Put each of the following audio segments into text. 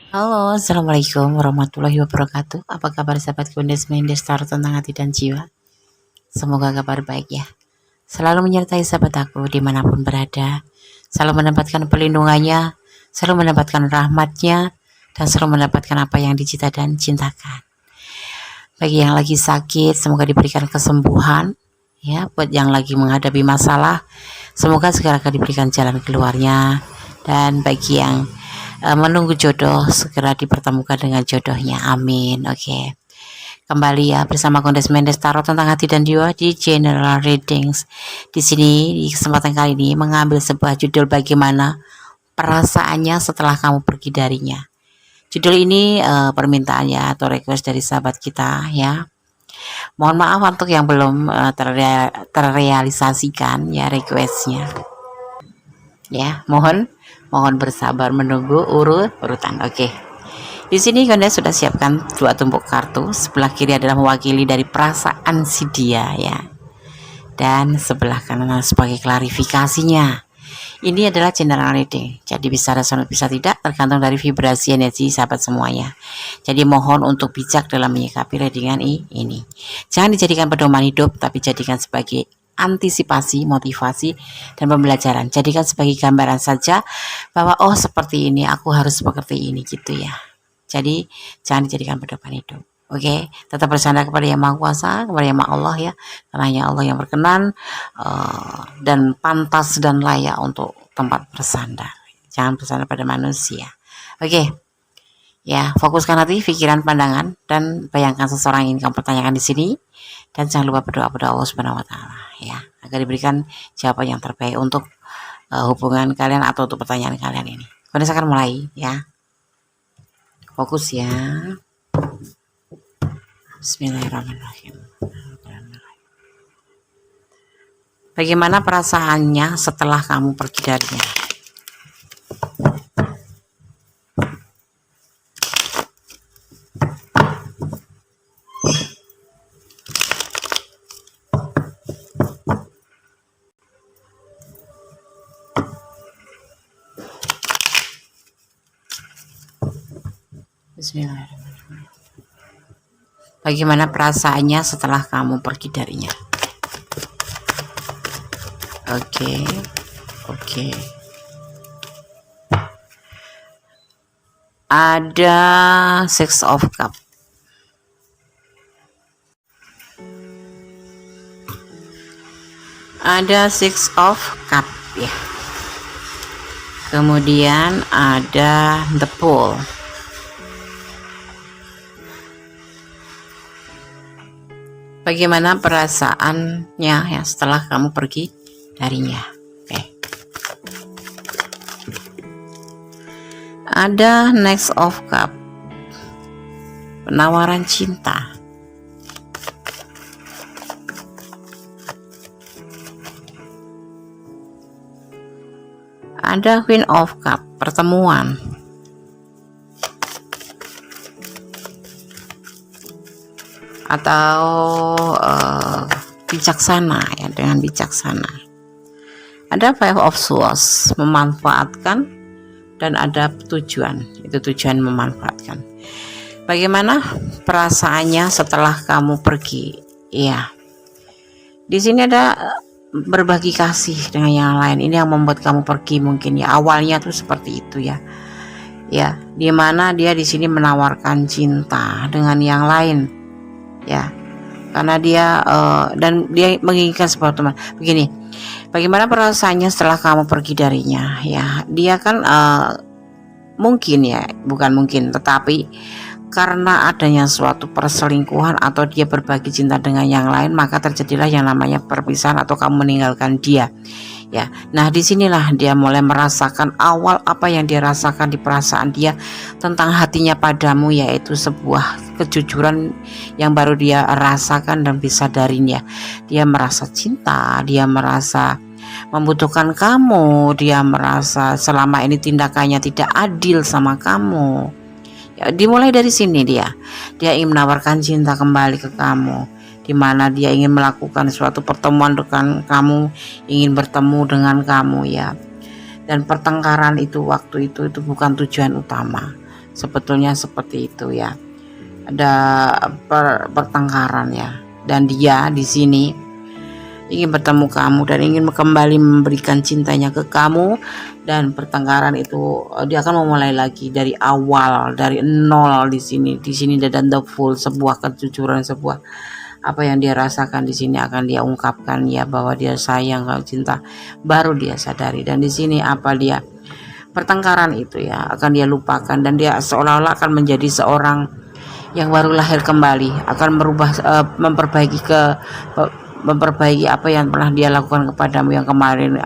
Halo, Assalamualaikum warahmatullahi wabarakatuh. Apa kabar sahabat Kundes Mendestar tentang hati dan jiwa? Semoga kabar baik ya. Selalu menyertai sahabat aku dimanapun berada. Selalu mendapatkan perlindungannya, selalu mendapatkan rahmatnya, dan selalu mendapatkan apa yang dicita dan cintakan. Bagi yang lagi sakit, semoga diberikan kesembuhan. Ya, buat yang lagi menghadapi masalah, semoga segera diberikan jalan keluarnya. Dan bagi yang menunggu jodoh segera dipertemukan dengan jodohnya, amin. Oke, kembali ya bersama Kondes Mendes Tarot tentang hati dan jiwa di General Readings. Di sini di kesempatan kali ini mengambil sebuah judul bagaimana perasaannya setelah kamu pergi darinya. Judul ini permintaannya atau request dari sahabat kita ya. Mohon maaf untuk yang belum terrealisasikan ya requestnya. Ya, mohon bersabar menunggu urutan. Oke. Di sini Kondes sudah siapkan 2 tumpuk kartu. Sebelah kiri adalah mewakili dari perasaan si dia ya. Dan sebelah kanan sebagai klarifikasinya. Ini adalah general reading. Jadi bisa resonate bisa tidak tergantung dari vibrasi energi sahabat semuanya. Jadi mohon untuk bijak dalam menyikapi readingan ini. Jangan dijadikan pedoman hidup tapi jadikan sebagai antisipasi, motivasi, dan pembelajaran. Jadikan sebagai gambaran saja bahwa oh seperti ini, aku harus seperti ini gitu ya. Jadi jangan dijadikan pedoman hidup. Oke, tetap bersandar kepada Yang Maha Kuasa, kepada Yang Maha Allah ya, karena hanya Allah yang berkenan dan pantas dan layak untuk tempat bersandar. Jangan bersandar pada manusia. Oke, ya fokuskan hati, pikiran, pandangan, dan bayangkan seseorang yang ingin kamu pertanyakan di sini. Dan jangan lupa berdoa pada Allah Subhanahu Wa Taala ya, agar diberikan jawaban yang terbaik untuk hubungan kalian atau untuk pertanyaan kalian ini. Kondes akan mulai ya. Fokus ya. Bismillahirrahmanirrahim. Bagaimana perasaannya setelah kamu pergi darinya? Bismillahirrahmanirrahim. Bagaimana perasaannya setelah kamu pergi darinya? Oke. Ada Six of Cup. Ada Six of Cup ya. Kemudian ada The Fool. Bagaimana perasaannya ya setelah kamu pergi darinya? Oke. Ada Next of Cup. Penawaran cinta. Ada Queen of Cup, pertemuan. Atau bijaksana ya, dengan bijaksana. Ada Five of Swords, memanfaatkan, dan ada tujuan, itu tujuan memanfaatkan. Bagaimana perasaannya setelah kamu pergi? Ya, di sini ada berbagi kasih dengan yang lain. Ini yang membuat kamu pergi mungkin ya. Awalnya tuh seperti itu ya. Ya, dimana dia di sini menawarkan cinta dengan yang lain. Ya, karena dia dan dia menginginkan sebuah teman. Begini, bagaimana perasaannya setelah kamu pergi darinya? Ya, dia kan mungkin ya, bukan mungkin, tetapi karena adanya suatu perselingkuhan atau dia berbagi cinta dengan yang lain, maka terjadilah yang namanya perpisahan atau kamu meninggalkan dia. Ya, nah disinilah dia mulai merasakan awal apa yang dia rasakan di perasaan dia tentang hatinya padamu, yaitu sebuah kejujuran yang baru dia rasakan dan bisa darinya. Dia merasa cinta, dia merasa membutuhkan kamu, dia merasa selama ini tindakannya tidak adil sama kamu. Ya, dimulai dari sini dia ingin menawarkan cinta kembali ke kamu, di mana dia ingin melakukan suatu pertemuan dengan kamu, ingin bertemu dengan kamu ya. Dan pertengkaran itu waktu itu bukan tujuan utama. sebetulnya seperti itu ya. Ada pertengkaran ya, dan dia di sini ingin bertemu kamu dan ingin kembali memberikan cintanya ke kamu, dan pertengkaran itu dia akan memulai lagi dari awal, dari nol. Di sini dan the full, sebuah kejujuran, sebuah apa yang dia rasakan di sini akan dia ungkapkan ya, bahwa dia sayang, kalau cinta baru dia sadari. Dan di sini apa dia pertengkaran itu ya akan dia lupakan, dan dia seolah-olah akan menjadi seorang yang baru lahir kembali, akan merubah memperbaiki apa yang pernah dia lakukan kepadamu yang kemarin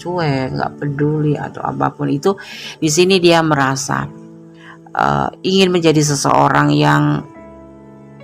cuek, nggak peduli atau apapun itu. Di sini dia merasa ingin menjadi seseorang yang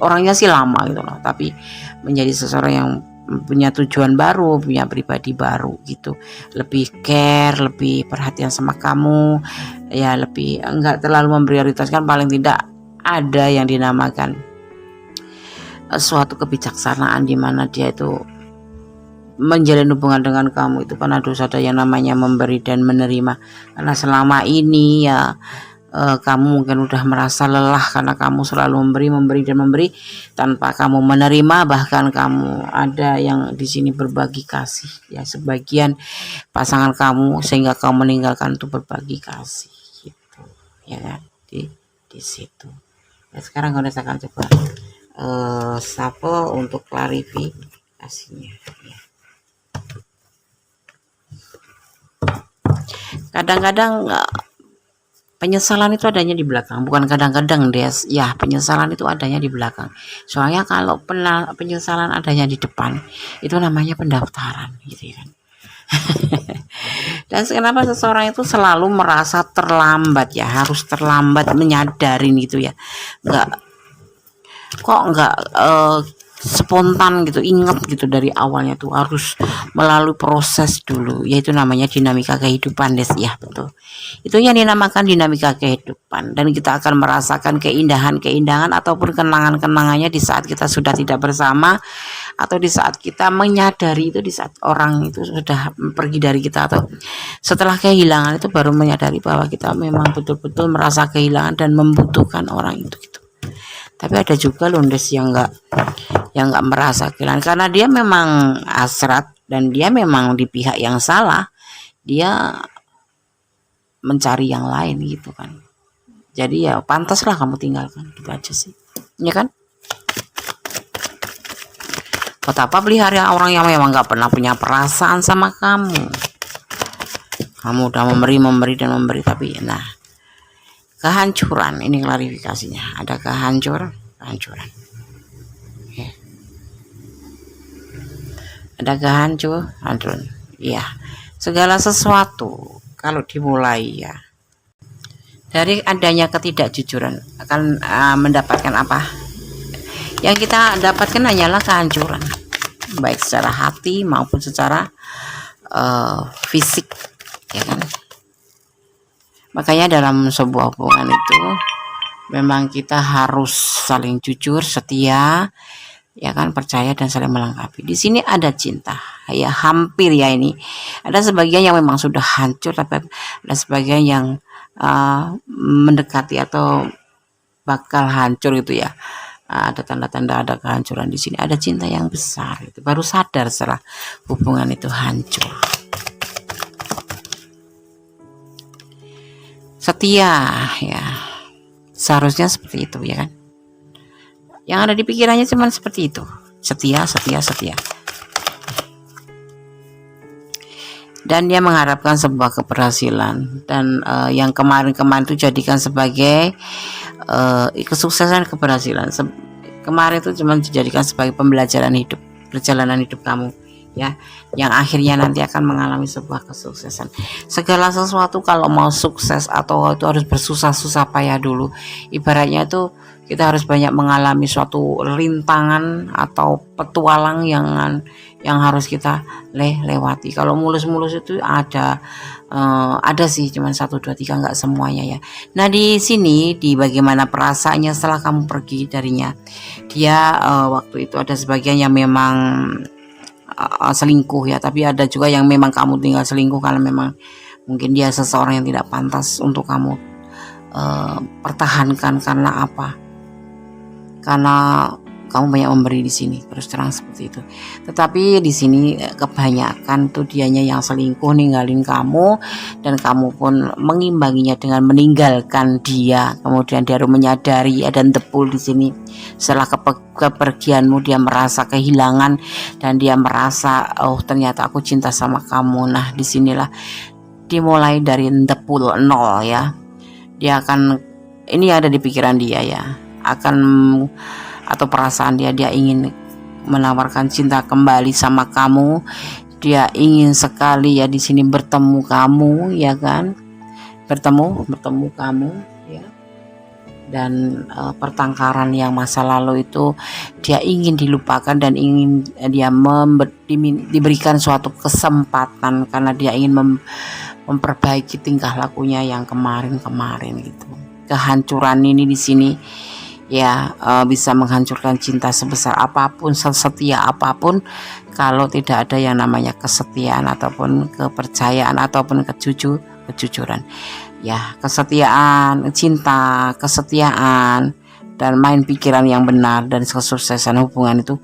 orangnya sih lama gitu loh, tapi menjadi seseorang yang punya tujuan baru, punya pribadi baru gitu, lebih care, lebih perhatian sama kamu ya, lebih enggak terlalu memprioritaskan, paling tidak ada yang dinamakan suatu kebijaksanaan di mana dia itu menjalin hubungan dengan kamu itu kan harus ada yang namanya memberi dan menerima. Karena selama ini ya kamu mungkin udah merasa lelah karena kamu selalu memberi tanpa kamu menerima. Bahkan kamu ada yang di sini berbagi kasih ya, sebagian pasangan kamu, sehingga kamu meninggalkan untuk berbagi kasih gitu ya kan, di situ. Nah, sekarang udah saya akan coba shuffle untuk klarifikasinya ya. Kadang-kadang penyesalan itu adanya di belakang, bukan kadang-kadang Des ya, penyesalan itu adanya di belakang. Soalnya kalau penyesalan adanya di depan, itu namanya pendaftaran gitu ya kan. Dan kenapa seseorang itu selalu merasa terlambat ya, harus terlambat menyadarin gitu ya, nggak spontan gitu, ingat gitu dari awalnya tuh harus melalui proses dulu, yaitu namanya dinamika kehidupan Des ya, betul. Itu yang dinamakan dinamika kehidupan, dan kita akan merasakan keindahan ataupun kenangan-kenangannya di saat kita sudah tidak bersama, atau di saat kita menyadari itu, di saat orang itu sudah pergi dari kita, atau setelah kehilangan itu baru menyadari bahwa kita memang betul-betul merasa kehilangan dan membutuhkan orang itu gitu. Tapi ada juga Lundes yang nggak merasa kehilangan, karena dia memang hasrat dan dia memang di pihak yang salah, dia mencari yang lain gitu kan. Jadi ya pantaslah kamu tinggalkan, gitu aja sih ya kan. Buat apa pelihara orang yang memang nggak pernah punya perasaan sama kamu. Kamu udah memberi tapi nah, kehancuran ini klarifikasinya, ada kehancuran ya. Ada kehancuran ya. Segala sesuatu kalau dimulai ya dari adanya ketidakjujuran akan mendapatkan apa? Yang kita dapatkan hanyalah kehancuran, baik secara hati maupun secara fisik ya kan. Makanya dalam sebuah hubungan itu memang kita harus saling jujur, setia ya kan, percaya dan saling melengkapi. Di sini ada cinta ya, hampir ya, ini ada sebagian yang memang sudah hancur, tapi ada sebagian yang mendekati atau bakal hancur itu ya. Ada tanda-tanda ada kehancuran di sini, ada cinta yang besar, itu baru sadar setelah hubungan itu hancur. Setia ya, seharusnya seperti itu ya kan. Yang ada di pikirannya cuma seperti itu, setia. Dan dia mengharapkan sebuah keberhasilan, dan yang kemarin itu jadikan sebagai kesuksesan, keberhasilan. Kemarin itu cuma dijadikan sebagai pembelajaran hidup, perjalanan hidup kamu ya, yang akhirnya nanti akan mengalami sebuah kesuksesan. Segala sesuatu kalau mau sukses atau itu harus bersusah-susah payah dulu. Ibaratnya itu kita harus banyak mengalami suatu rintangan atau petualang yang harus kita lewati. Kalau mulus-mulus itu ada sih, cuman 1, 2, 3, nggak semuanya ya. Nah di sini, di bagaimana perasaannya setelah kamu pergi darinya, dia waktu itu ada sebagian yang memang selingkuh ya, tapi ada juga yang memang kamu tinggal selingkuh karena memang mungkin dia seseorang yang tidak pantas untuk kamu pertahankan. Karena apa? Karena kamu banyak memberi di sini, terus terang seperti itu. Tetapi di sini kebanyakan tuh dianya yang selingkuh, ninggalin kamu, dan kamu pun mengimbanginya dengan meninggalkan dia. Kemudian dia harus menyadari ada depul di sini. Setelah kepergianmu dia merasa kehilangan dan dia merasa, oh ternyata aku cinta sama kamu. Nah disinilah dimulai dari depul nol ya. Dia akan, ini ada di pikiran dia ya, akan atau perasaan dia ingin menawarkan cinta kembali sama kamu. Dia ingin sekali ya di sini bertemu kamu ya kan, bertemu kamu ya. Dan pertengkaran yang masa lalu itu dia ingin dilupakan dan ingin dia diberikan suatu kesempatan karena dia ingin memperbaiki tingkah lakunya yang kemarin gitu. Kehancuran ini di sini ya bisa menghancurkan cinta sebesar apapun, sesetia apapun, kalau tidak ada yang namanya kesetiaan ataupun kepercayaan ataupun kejujuran ya. Kesetiaan, cinta, kesetiaan, dan main pikiran yang benar dan kesuksesan hubungan itu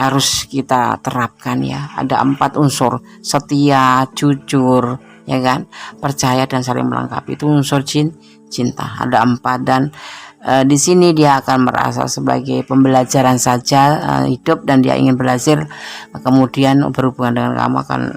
harus kita terapkan ya. Ada 4 unsur: setia, jujur ya kan, percaya, dan saling melengkapi. Itu unsur cinta, ada 4. Dan di sini dia akan merasa sebagai pembelajaran saja hidup, dan dia ingin belajar, kemudian berhubungan dengan kamu akan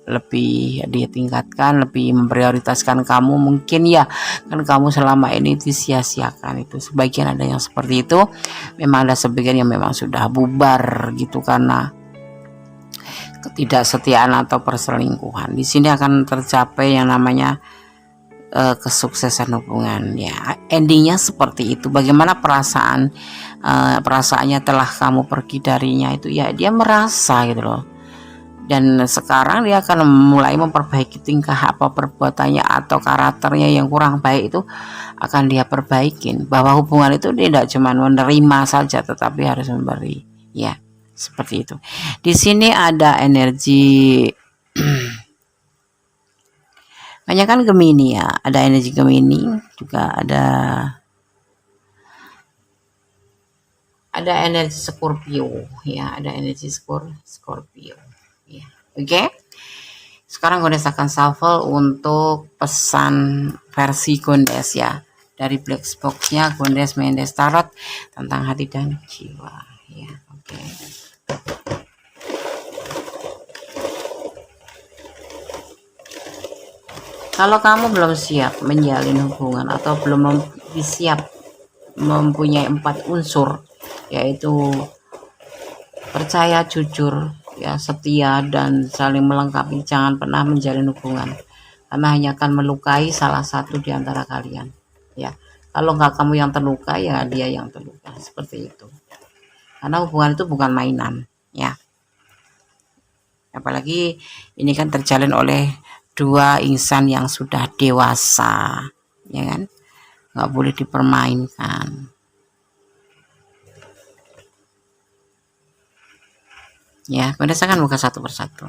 lebih ditingkatkan, lebih memprioritaskan kamu. Mungkin ya kan kamu selama ini disia-siakan, itu sebagian ada yang seperti itu. Memang ada sebagian yang memang sudah bubar gitu karena ketidaksetiaan atau perselingkuhan. Di sini akan tercapai yang namanya kesuksesan hubungan ya. Endingnya seperti itu. Bagaimana perasaannya telah kamu pergi darinya itu ya, dia merasa gitu loh. Dan sekarang dia akan mulai memperbaiki tingkah apa perbuatannya atau karakternya yang kurang baik itu akan dia perbaikin. Bahwa hubungan itu tidak cuma menerima saja tetapi harus memberi ya, seperti itu. Di sini ada energi banyak kan Gemini ya, ada energi Gemini, juga ada energi Scorpio ya, ada energi Scorpio ya. Oke. Sekarang Gondes akan shuffle untuk pesan versi Gondes ya. Dari black box-nya Gondes Mendes Tarot tentang hati dan jiwa ya. Oke. Kalau kamu belum siap menjalin hubungan atau belum siap mempunyai 4 unsur, yaitu percaya, jujur, ya, setia, dan saling melengkapi, jangan pernah menjalin hubungan karena hanya akan melukai salah satu di antara kalian ya. Kalau nggak kamu yang terluka ya dia yang terluka, seperti itu. Karena hubungan itu bukan mainan ya. Apalagi ini kan terjalin oleh 2 insan yang sudah dewasa ya kan, nggak boleh dipermainkan ya. Berdasarkan buka satu persatu.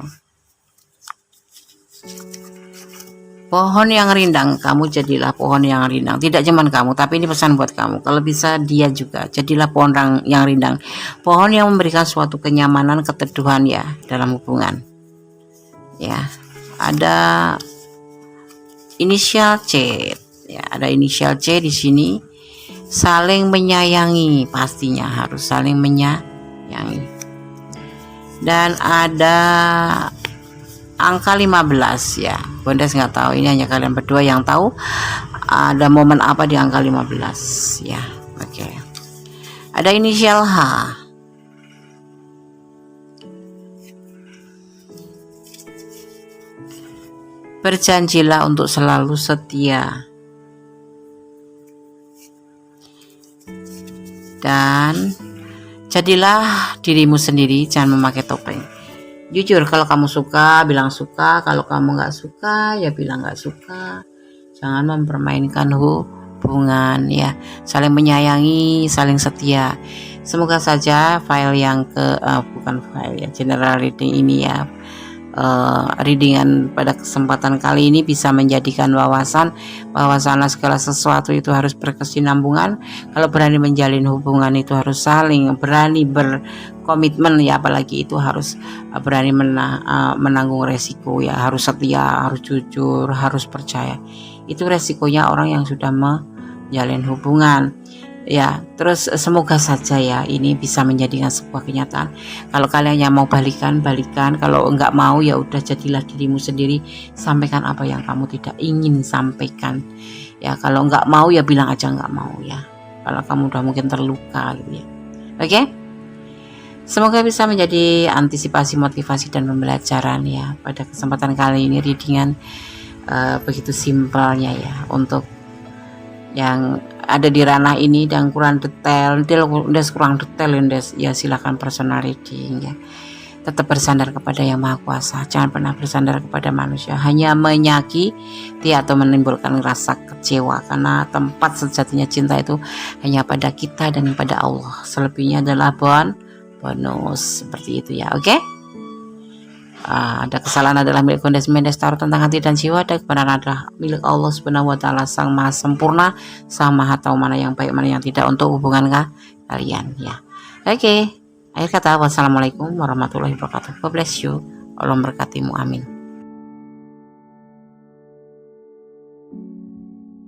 Pohon yang rindang, kamu jadilah pohon yang rindang. Tidak cuman kamu, tapi ini pesan buat kamu. Kalau bisa dia juga, jadilah pohon yang rindang. Pohon yang memberikan suatu kenyamanan, keteduhan ya dalam hubungan. Ya, ada inisial C. Ya, ada inisial C di sini. Saling menyayangi, pastinya harus saling menyayangi. Dan ada angka 15 ya. Gondes nggak tahu, ini hanya kalian berdua yang tahu ada momen apa di angka 15 ya. Oke. Ada inisial H. Berjanjilah untuk selalu setia. Dan jadilah dirimu sendiri, jangan memakai topeng. Jujur, kalau kamu suka bilang suka, kalau kamu nggak suka ya bilang nggak suka. Jangan mempermainkan hubungan ya, saling menyayangi, saling setia. Semoga saja file yang bukan file ya, general reading ini ya readingan pada kesempatan kali ini bisa menjadikan wawasan bahwasanya segala sesuatu itu harus berkesinambungan. Kalau berani menjalin hubungan itu harus saling berani berkomitmen ya, apalagi itu harus berani menanggung resiko ya, harus setia, harus jujur, harus percaya. Itu resikonya orang yang sudah menjalin hubungan ya. Terus semoga saja ya ini bisa menjadikan sebuah kenyataan. Kalau kalian yang mau balikan, kalau enggak mau ya udah, jadilah dirimu sendiri, sampaikan apa yang kamu tidak ingin sampaikan ya. Kalau enggak mau ya bilang aja enggak mau ya, kalau kamu udah mungkin terluka gitu ya. Oke, semoga bisa menjadi antisipasi, motivasi, dan pembelajaran ya pada kesempatan kali ini. Readingan begitu simpelnya ya untuk yang ada di ranah ini, dan kurang detail ya silakan personal reading ya. Tetap bersandar kepada yang maha kuasa, jangan pernah bersandar kepada manusia, hanya menyakiti atau menimbulkan rasa kecewa, karena tempat sejatinya cinta itu hanya pada kita dan pada Allah. Selebihnya adalah bonus seperti itu ya. Oke, ada kesalahan adalah milik Mendes taruh tentang hati dan jiwa, dan kebenaran adalah milik Allah Subhanahu wa taala, Sang Maha Sempurna, Sang Maha tahu mana yang baik, mana yang tidak untuk hubungan kalian ya. Oke, akhir kata wassalamualaikum warahmatullahi wabarakatuh. God bless you. Allah memberkatimu, amin.